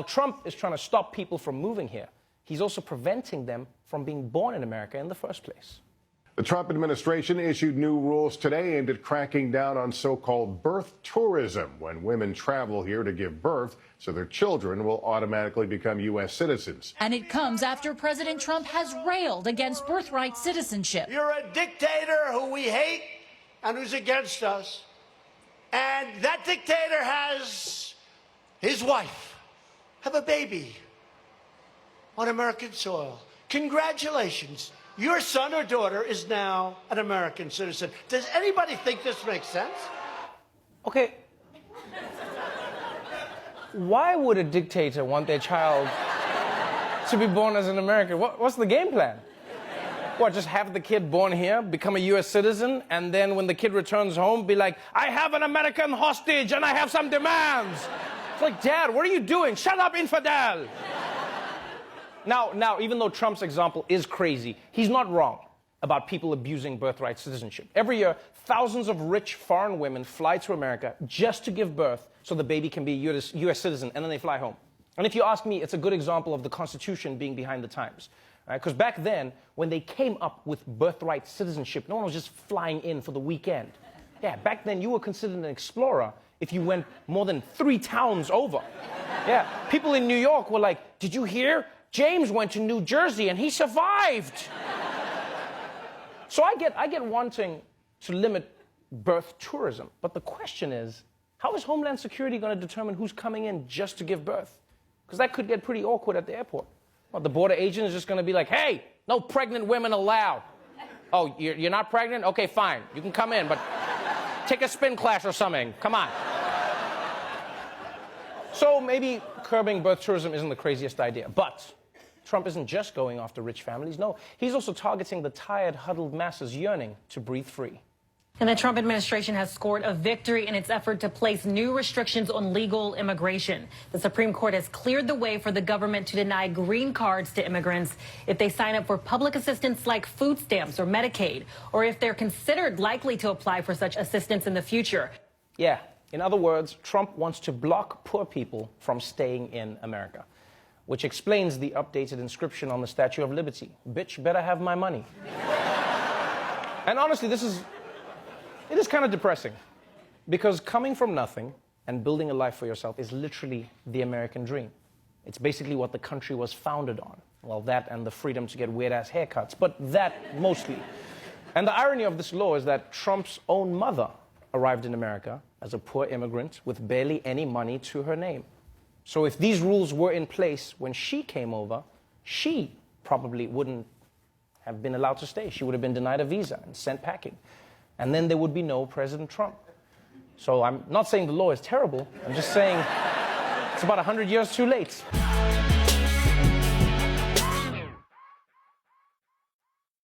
while Trump is trying to stop people from moving here, he's also preventing them from being born in America in the first place. The Trump administration issued new rules today aimed at cracking down on so-called birth tourism, when women travel here to give birth so their children will automatically become U.S. citizens. And it comes after President Trump has railed against birthright citizenship. You're a dictator who we hate and who's against us. And that dictator has his wife have a baby on American soil. Congratulations. Your son or daughter is now an American citizen. Does anybody think this makes sense? Okay. Why would a dictator want their child to be born as an American? What's the game plan? What, just have the kid born here, become a U.S. citizen, and then when the kid returns home, be like, I have an American hostage and I have some demands. It's like, Dad, what are you doing? Shut up, infidel. Now, even though Trump's example is crazy, he's not wrong about people abusing birthright citizenship. Every year, thousands of rich foreign women fly to America just to give birth so the baby can be a U.S. citizen, and then they fly home. And if you ask me, it's a good example of the Constitution being behind the times. Because back then, when they came up with birthright citizenship, no one was just flying in for the weekend. Yeah, back then you were considered an explorer if you went more than 3 towns over. Yeah, people in New York were like, did you hear? James went to New Jersey and he survived. So I get wanting to limit birth tourism. But the question is, how is Homeland Security going to determine who's coming in just to give birth? Because that could get pretty awkward at the airport. Well, the border agent is just going to be like, hey, no pregnant women allowed. Oh, you're not pregnant? Okay, fine. You can come in, but take a spin class or something. Come on. So maybe curbing birth tourism isn't the craziest idea. But Trump isn't just going after rich families. No, he's also targeting the tired, huddled masses yearning to breathe free. And the Trump administration has scored a victory in its effort to place new restrictions on legal immigration. The Supreme Court has cleared the way for the government to deny green cards to immigrants if they sign up for public assistance like food stamps or Medicaid, or if they're considered likely to apply for such assistance in the future. Yeah, in other words, Trump wants to block poor people from staying in America, which explains the updated inscription on the Statue of Liberty. Bitch, better have my money. And honestly, it is kind of depressing, because coming from nothing and building a life for yourself is literally the American dream. It's basically what the country was founded on. Well, that and the freedom to get weird-ass haircuts, but that mostly. And the irony of this law is that Trump's own mother arrived in America as a poor immigrant with barely any money to her name. So if these rules were in place when she came over, she probably wouldn't have been allowed to stay. She would have been denied a visa and sent packing. And then there would be no President Trump. So I'm not saying the law is terrible. I'm just saying it's about 100 years too late.